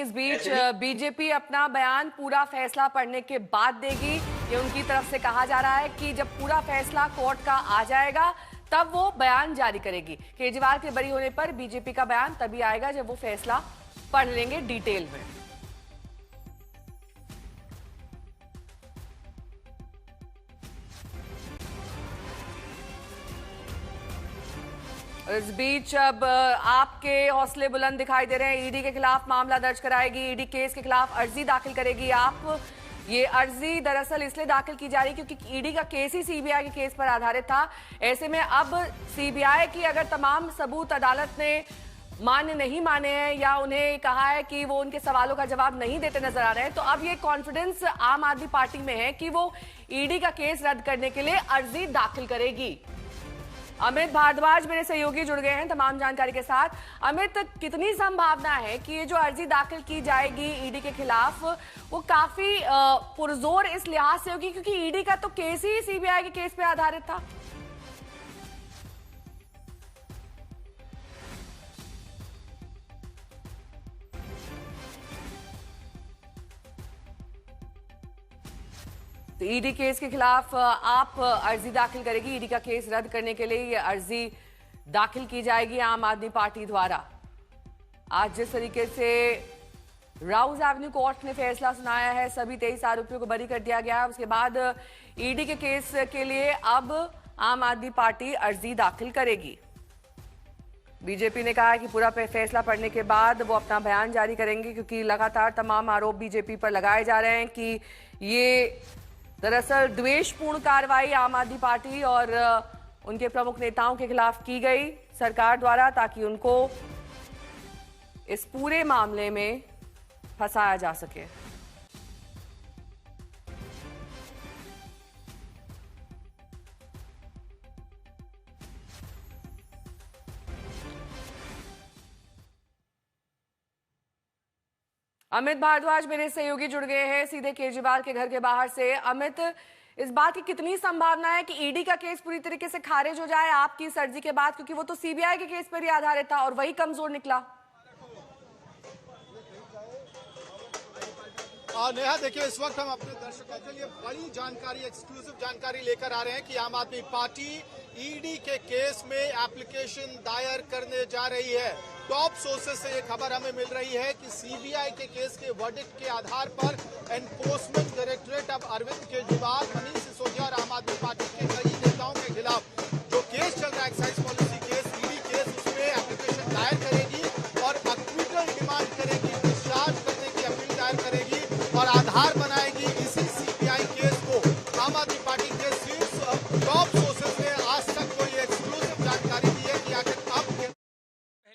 इस बीच बीजेपी अपना बयान पूरा फैसला पढ़ने के बाद देगी। ये उनकी तरफ से कहा जा रहा है कि जब पूरा फैसला कोर्ट का आ जाएगा तब वो बयान जारी करेगी। केजरीवाल के बरी होने पर बीजेपी का बयान तभी आएगा जब वो फैसला पढ़ लेंगे डिटेल में। इस बीच अब आपके हौसले बुलंद दिखाई दे रहे हैं। ईडी के खिलाफ मामला दर्ज कराएगी, ईडी केस के खिलाफ अर्जी दाखिल करेगी। आप ये अर्जी दरअसल इसलिए दाखिल की जा रही क्योंकि ईडी का केस ही सीबीआई के केस पर आधारित था। ऐसे में अब सीबीआई की अगर तमाम सबूत अदालत ने मान्य नहीं माने हैं या उन्हें कहा है कि वो उनके सवालों का जवाब नहीं देते नजर आ रहे हैं, तो अब ये कॉन्फिडेंस आम आदमी पार्टी में है कि वो ईडी का केस रद्द करने के लिए अर्जी दाखिल करेगी। अमित भारद्वाज मेरे सहयोगी जुड़ गए हैं तमाम जानकारी के साथ। अमित, कितनी संभावना है कि ये जो अर्जी दाखिल की जाएगी ईडी के खिलाफ वो काफी पुरजोर इस लिहाज से होगी क्योंकि ईडी का तो केस ही सीबीआई के केस पे आधारित था। तो ईडी केस के खिलाफ आप अर्जी दाखिल करेगी। ईडी का केस रद्द करने के लिए ये अर्जी दाखिल की जाएगी आम आदमी पार्टी द्वारा। आज जिस तरीके से राउज एवेन्यू कोर्ट ने फैसला सुनाया है, सभी 23 आरोपियों को बरी कर दिया गया है, उसके बाद ईडी के केस के लिए अब आम आदमी पार्टी अर्जी दाखिल करेगी। बीजेपी ने कहा है कि पूरा फैसला पढ़ने के बाद वो अपना बयान जारी करेंगे क्योंकि लगातार तमाम आरोप बीजेपी पर लगाए जा रहे हैं कि ये दरअसल द्वेषपूर्ण कार्रवाई आम आदमी पार्टी और उनके प्रमुख नेताओं के खिलाफ की गई सरकार द्वारा ताकि उनको इस पूरे मामले में फंसाया जा सके। अमित भारद्वाज मेरे सहयोगी जुड़ गए हैं सीधे केजरीवाल के घर के बाहर से। अमित, इस बात की कितनी संभावना है कि ईडी का केस पूरी तरीके से खारिज हो जाए आपकी इस अर्जी के बाद, क्योंकि वो तो सीबीआई के केस पर ही आधारित था और वही कमजोर निकला? नेहा, देखिए इस वक्त हम अपने दर्शकों के लिए बड़ी जानकारी, एक्सक्लूसिव जानकारी लेकर आ रहे हैं कि आम आदमी पार्टी ईडी के केस में एप्लीकेशन दायर करने जा रही है। टॉप सोर्सेस से ये खबर हमें मिल रही है कि सीबीआई के केस के वर्डिक्ट के आधार पर एनफोर्समेंट डायरेक्टोरेट अब अरविंद केजरीवाल, मनीष सिसोदिया और आम आदमी पार्टी के कई नेताओं के खिलाफ जो केस चल रहा है, excise policy case, ED case, उसमें एप्लीकेशन दायर करेगी और अक्विटल डिमांड करेगी, डिस्चार्ज करने की अपील दायर करेगी और आधार बनाएगी इसी सीबीआई केस को। आम आदमी पार्टी के शीर्ष टॉप सोर्सेस ने आज तक कोई एक्सक्लूसिव जानकारी दी है कि आखिर अब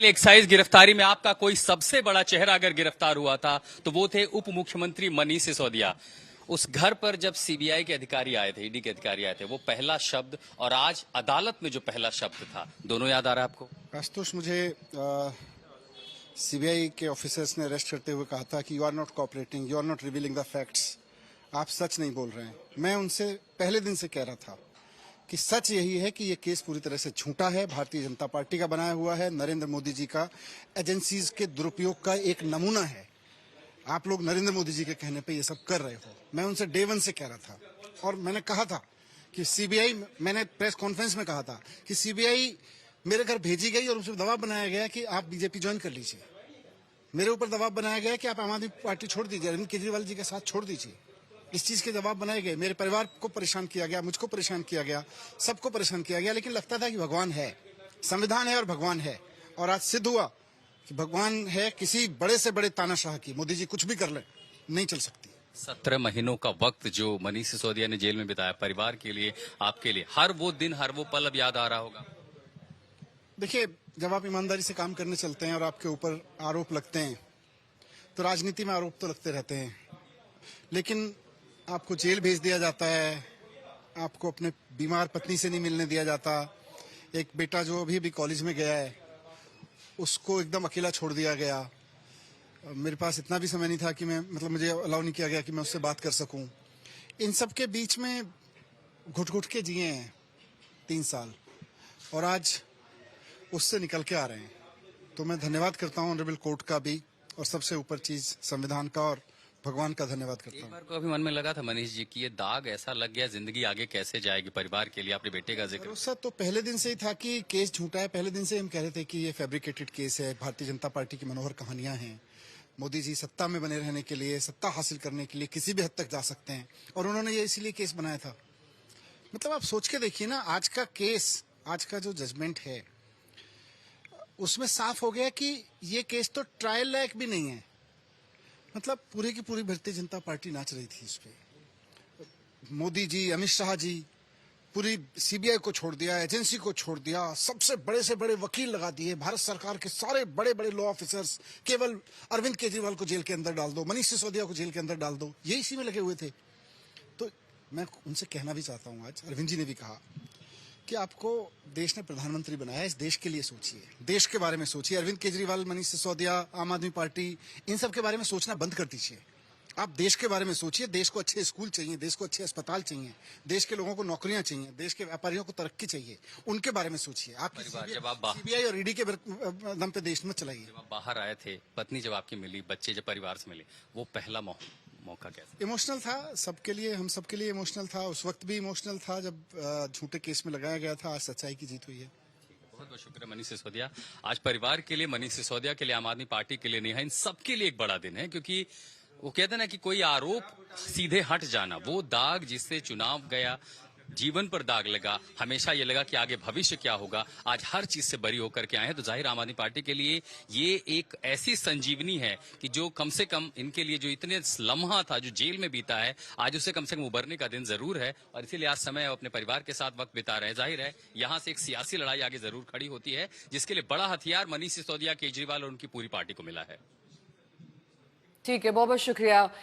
एक्साइज गिरफ्तारी में आपका कोई सबसे बड़ा चेहरा अगर गिरफ्तार हुआ था तो वो थे उप मुख्यमंत्री मनीष सिसोदिया। उस घर पर जब सीबीआई के अधिकारी आए थे, ईडी के अधिकारी आए थे, वो पहला शब्द और आज अदालत में जो पहला शब्द था, दोनों याद आ रहा है आपको? आशुतोष, मुझे सीबीआई के ऑफिसर्स ने अरेस्ट करते हुए कहा था कि you are not cooperating, you are not revealing the facts, आप सच नहीं बोल रहे हैं। मैं उनसे पहले दिन से कह रहा था कि सच यही है कि ये केस पूरी तरह से झूठा है, भारतीय जनता पार्टी का बनाया हुआ है, नरेंद्र मोदी जी का एजेंसीज के दुरुपयोग का एक नमूना है। आप लोग नरेंद्र मोदी जी के कहने पे ये सब कर रहे हो। मैं उनसे डे वन से कह रहा था और मैंने कहा था कि सीबीआई, मैंने प्रेस कॉन्फ्रेंस में कहा था कि सीबीआई मेरे घर भेजी गई और उस दबाव बनाया गया कि आप बीजेपी ज्वाइन कर लीजिए। मेरे ऊपर दबाव बनाया गया कि आप आम आदमी पार्टी छोड़ दीजिए, अरविंद केजरीवाल जी के साथ छोड़ दीजिए। इस चीज के जवाब बनाए गए। मेरे परिवार को परेशान किया गया, मुझको परेशान किया गया, सबको परेशान किया गया, लेकिन लगता था कि भगवान है, संविधान है और भगवान है। और आज सिद्ध हुआ कि भगवान है, किसी बड़े से बड़े तानाशाह की मोदी जी कुछ भी कर ले नहीं चल सकती। 17 महीनों का वक्त जो मनीष सिसोदिया ने जेल में बिताया, परिवार के लिए, आपके लिए, हर वो दिन, हर वो पल अब याद आ रहा होगा। देखिए, जब आप ईमानदारी से काम करने चलते हैं और आपके ऊपर आरोप लगते हैं तो राजनीति में आरोप तो लगते रहते हैं, लेकिन आपको जेल भेज दिया जाता है, आपको अपने बीमार पत्नी से नहीं मिलने दिया जाता, एक बेटा जो अभी कॉलेज में गया है उसको एकदम अकेला छोड़ दिया गया। मेरे पास इतना भी समय नहीं था कि मुझे अलाउ नहीं किया गया कि मैं उससे बात कर सकूं। इन सब के बीच में घुट घुट के जिए हैं 3 साल और आज उससे निकल के आ रहे हैं। तो मैं धन्यवाद करता हूं ऑनरेबल कोर्ट का भी, और सबसे ऊपर चीज संविधान का और भगवान का धन्यवाद करता एक हूँ। बार को अभी मन में लगा था मनीष जी कि ये दाग ऐसा लग गया, जिंदगी आगे कैसे जाएगी परिवार के लिए? अपने बेटे का जिक्र। भरोसा तो पहले दिन से ही था कि केस झूठा है। पहले दिन से हम कह रहे थे कि ये फैब्रिकेटेड केस है, भारतीय जनता पार्टी की मनोहर कहानियां हैं। मोदी जी सत्ता में बने रहने के लिए, सत्ता हासिल करने के लिए किसी भी हद तक जा सकते हैं, और उन्होंने ये इसीलिए केस बनाया था। मतलब आप सोच के देखिए ना, आज का केस, आज का जो जजमेंट है उसमें साफ हो गया कि ये केस तो ट्रायल लायक भी नहीं है। मतलब पूरी की पूरी भारतीय जनता पार्टी नाच रही थी इस पे। मोदी जी, अमित शाह जी, पूरी सीबीआई को छोड़ दिया, एजेंसी को छोड़ दिया, सबसे बड़े से बड़े वकील लगा दिए, भारत सरकार के सारे बड़े बड़े लॉ ऑफिसर्स, केवल अरविंद केजरीवाल को जेल के अंदर डाल दो, मनीष सिसोदिया को जेल के अंदर डाल दो, ये इसी में लगे हुए थे। तो मैं उनसे कहना भी चाहता हूं, आज अरविंद जी ने भी कहा कि आपको देश ने प्रधानमंत्री बनाया, इस देश के लिए सोचिए, देश के बारे में सोचिए। अरविंद केजरीवाल, मनीष सिसोदिया, आम आदमी पार्टी, इन सब के बारे में सोचना बंद कर दीजिए। आप देश के बारे में सोचिए। देश को अच्छे स्कूल चाहिए, देश को अच्छे अस्पताल चाहिए, देश के लोगों को नौकरियां चाहिए, देश के व्यापारियों को तरक्की चाहिए, उनके बारे में सोचिए। आप सीबीआई और ईडी के दम पे देश में चलाइए। जब आप बाहर आए थे, पत्नी जब आपकी मिली, बच्चे जब परिवार से मिले, वो पहला मौका कैसा? इमोशनल था सबके लिए, हम सबके लिए इमोशनल था। उस वक्त भी इमोशनल था जब झूठे केस में लगाया गया था। आज सच्चाई की जीत हुई है। बहुत बहुत शुक्रिया मनीष सिसोदिया। आज परिवार के लिए, मनीष सिसोदिया के लिए, आम आदमी पार्टी के लिए नहीं है, इन सबके लिए एक बड़ा दिन है, क्योंकि वो कहते हैं ना कि कोई आरोप सीधे हट जाना, वो दाग जिससे चुनाव गया, जीवन पर दाग लगा, हमेशा ये लगा कि आगे भविष्य क्या होगा, आज हर चीज से बरी होकर के आए हैं। तो जाहिर आम आदमी पार्टी के लिए ये एक ऐसी संजीवनी है कि जो कम से कम इनके लिए जो इतने लम्हा था जो जेल में बीता है, आज उसे कम से कम उबरने का दिन जरूर है, और इसीलिए आज समय अपने परिवार के साथ वक्त बिता रहे हैं। जाहिर है यहाँ से एक सियासी लड़ाई आगे जरूर खड़ी होती है, जिसके लिए बड़ा हथियार मनीष सिसोदिया, केजरीवाल और उनकी पूरी पार्टी को मिला है। ठीक है, बहुत बहुत शुक्रिया।